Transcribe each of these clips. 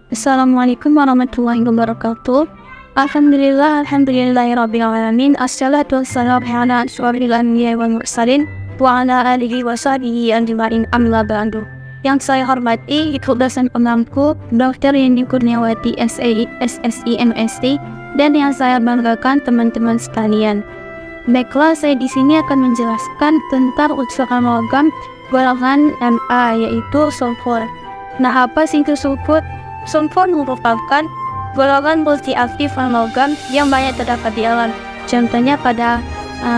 Assalamualaikum warahmatullahi wabarakatuh. Alhamdulillahirabbil alamin. Assalatu wassalamu ala asyrofil anbiya'i wal mursalin wa ala alihi wa sahbihi ajma'in, amma ba'du. Yang saya hormati ibu dosen pengampu Dr. Yendi Kurniawati SSI MSc, dan yang saya banggakan teman-teman sekalian. Baiklah, saya di sini akan menjelaskan tentang unsur amalgam golongan Na, yaitu sulfur. Nah, apa sih itu sulfur? Sulfur merupakan golongan multiaktif amalgam yang banyak terdapat di alam. Contohnya pada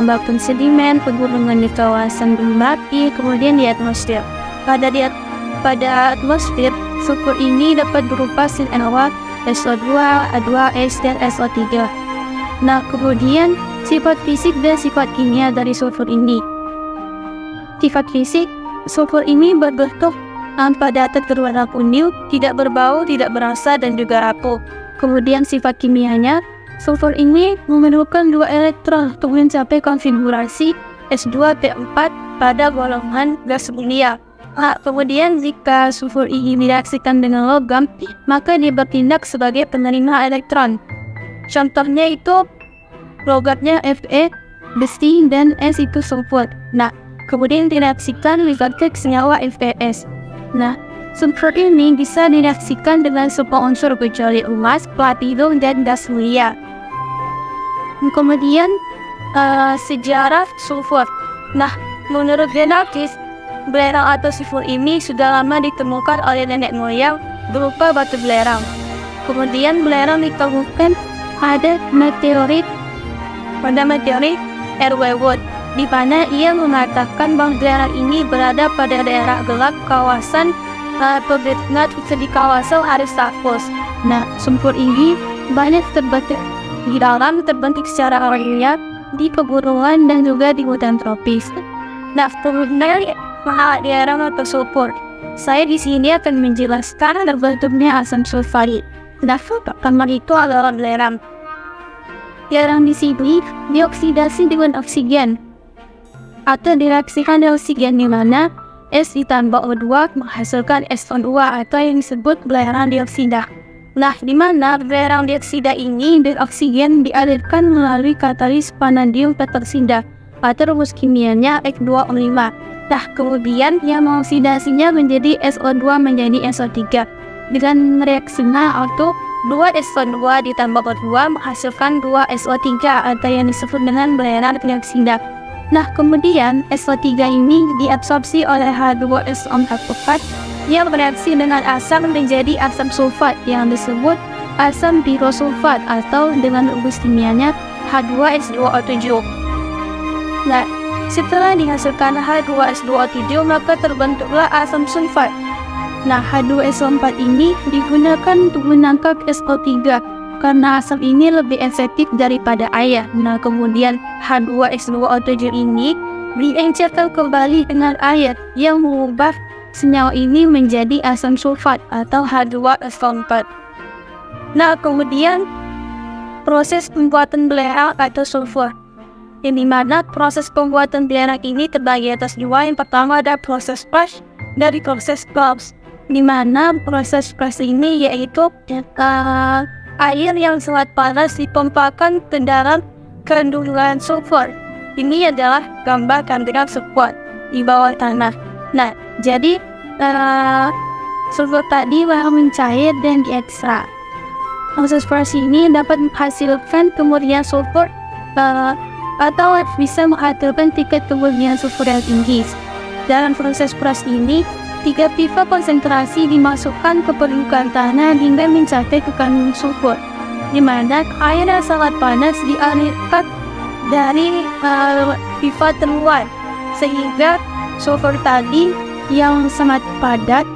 batuan sedimen, pegunungan di kawasan gunung berapi, kemudian di atmosfer. Pada atmosfer, sulfur ini dapat berupa NO2, SO2, H2S, dan SO3. Nah, kemudian sifat fisik dan sifat kimia dari sulfur ini. Sifat fisik, sulfur ini berbentuk pada atas berwarna kuning, tidak berbau, tidak berasa, dan juga rapuh. Kemudian sifat kimianya, sulfur ini memerlukan 2 elektron untuk mencapai konfigurasi S2P4 pada golongan gas mulia. Kemudian jika sulfur ini direaksikan dengan logam, maka dia bertindak sebagai penerima elektron. Contohnya itu logamnya Fe, besi, dan S itu sulfur. Nah, kemudian direaksikan membentuk senyawa Fps. Nah, sulfur ini bisa direaksikan dengan semua unsur kecuali emas, platinum, dan gas mulia. Kemudian sejarah sulfur. Nah, menurut genetis, belerang atau sulfur ini sudah lama ditemukan oleh nenek moyang berupa batu belerang. Kemudian belerang ditemukan pada meteorit R.W. Wood, di mana ia mengatakan bahwa belerang ini berada pada daerah gelap kawasan pegunungan di kawasan Aristarchus. Nah, sulfur ini banyak terbentuk di dalam, terbentuk secara alamiah di pegunungan dan juga di hutan tropis. Nah, kemudian belerang atau sulfur. Saya di sini akan menjelaskan terbentuknya asam sulfarid. Nah, pertama itu adalah belerang. Belerang di sini dioksidasi dengan oksigen atau direaksikan dengan oksigen, di mana S ditambah O2 menghasilkan SO2 atau yang disebut belerang dioksida. Nah, di mana belerang dioksida ini dan oksigen dialirkan melalui katalis vanadium peroksida atau rumus kimianya F2O5. Nah, kemudian yang mengoksidasinya menjadi SO2 menjadi SO3 dengan reaksinya atau 2 SO2 ditambah O2 menghasilkan 2 SO3 atau yang disebut dengan belerang dioksida. Nah, kemudian SO3 ini diabsorpsi oleh H2SO4 yang bereaksi dengan asam menjadi asam sulfat yang disebut asam pirosulfat atau dengan rumus kimianya H2S2O7. Nah, setelah dihasilkan H2S2O7, maka terbentuklah asam sulfat. Nah, H2SO4 ini digunakan untuk menangkap SO3 karena asam ini lebih efektif daripada air. Nah, kemudian H2S2O7 ini diencerkan kembali dengan air yang mengubah senyawa ini menjadi asam sulfat atau H2SO4. Nah, kemudian proses pembuatan belerang atau sulfur, yang dimana proses pembuatan belerang ini terbagi atas 2. Yang pertama ada proses flash dari proses Claus, di mana proses flash ini yaitu air yang sangat panas dipompakan ke dalam kandungan sulfur. Ini adalah gambar kandungan sulfur di bawah tanah. Nah, jadi sulfur tadi baru mencair dan diekstrak. Proses flash ini dapat menghasilkan kemurnian sulfur atau bisa menghasilkan tingkat kemurnian sulfur yang tinggi. Dalam proses flash ini, 3 pipa konsentrasi dimasukkan ke permukaan tanah hingga mencapai ke kandungan sulfur, di mana air yang sangat panas dialirkan dari pipa terluar, sehingga sulfur tadi yang sangat padat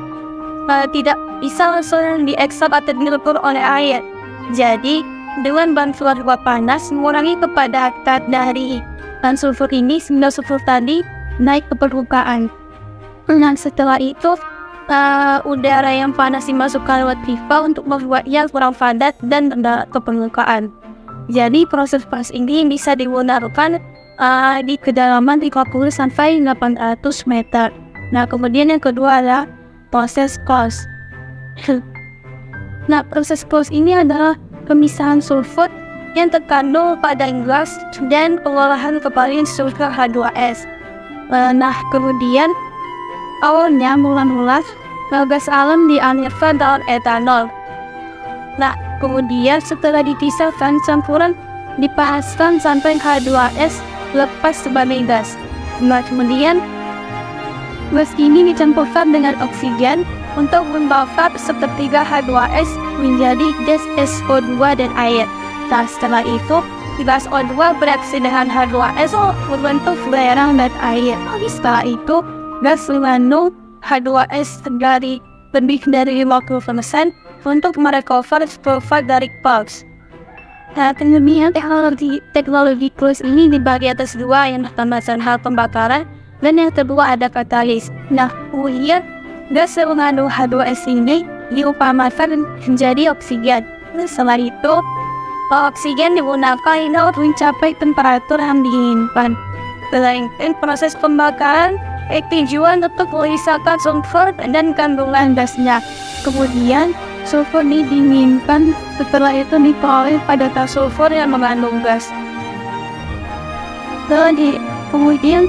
tidak bisa langsung diekstrak atau dilebur oleh air. Jadi, dengan bantuan uap panas mengurangi kepadatan dari sulfur ini sehingga sulfur tadi naik ke permukaan. Nah, setelah itu udara yang panas dimasukkan lewat pipa untuk membuatnya kurang padat dan mendarat ke permukaan. Jadi proses flash ini bisa digunakan di kedalaman 50 sampai 800 meter. Nah, kemudian yang kedua adalah proses Claus. Nah, proses close ini adalah pemisahan sulfur yang terkandung pada gas dan pengolahan kembali sulfur H2S. Nah, kemudian awalnya mula-mula gas alam dialirkan dalam etanol. Nah, kemudian setelah dipisahkan, campuran dipanaskan sampai H2S lepas sebagai gas. Nah, kemudian gas ini dicampurkan dengan oksigen untuk membakar sepertiga H2S menjadi gas SO2 dan air. Nah, setelah itu gas O2 bereaksi dengan H2S membentuk belerang dan air. Setelah itu gas mengandung H2S dari lebih dari 50% untuk merecover sulfur dari pulse. Nah, kemudian teknologi close ini dibagi atas dua, yang pertama hal pembakaran dan yang kedua ada katalis. Nah, kemudian gas yang mengandung H2S ini diumpamakan menjadi oksigen. Setelah itu oksigen digunakan untuk mencapai temperatur yang diinginkan. Selain proses pembakaran tujuan untuk memisahkan sulfur dan kandungan gasnya. Kemudian sulfur didinginkan, setelah itu dikeluarkan pada tas sulfur yang mengandung gas. Kemudian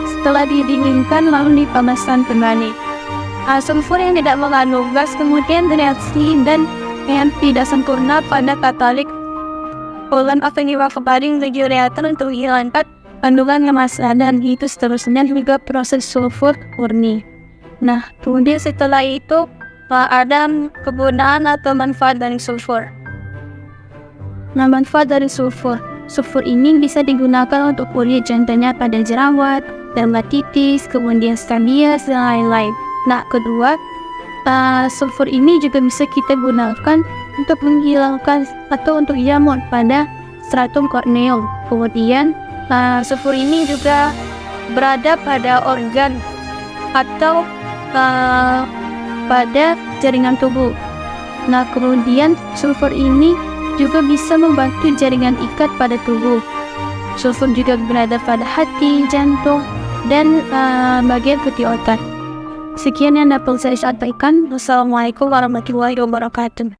setelah didinginkan lalu dipanaskan kembali. Sulfur yang tidak mengandung gas kemudian bereaksi dan yang tidak sempurna pada katalik ulang akan kembali menuju reaktor untuk menghilangkan kandungan lemasnya, dan itu seterusnya juga proses sulfur murni. Nah, kemudian setelah itu ada kegunaan atau manfaat dari sulfur. Nah, manfaat dari sulfur ini bisa digunakan untuk kulit, contohnya pada jerawat, dermatitis, kemudian skabies dan lain-lain. Nah, kedua, sulfur ini juga bisa kita gunakan untuk menghilangkan atau untuk jamur pada stratum corneum. Kemudian sulfur ini juga berada pada organ atau pada jaringan tubuh. Nah, kemudian sulfur ini juga bisa membantu jaringan ikat pada tubuh. Sulfur juga berada pada hati, jantung, dan bagian putih otak. Sekian yang dapat saya sampaikan. Wassalamualaikum warahmatullahi wabarakatuh.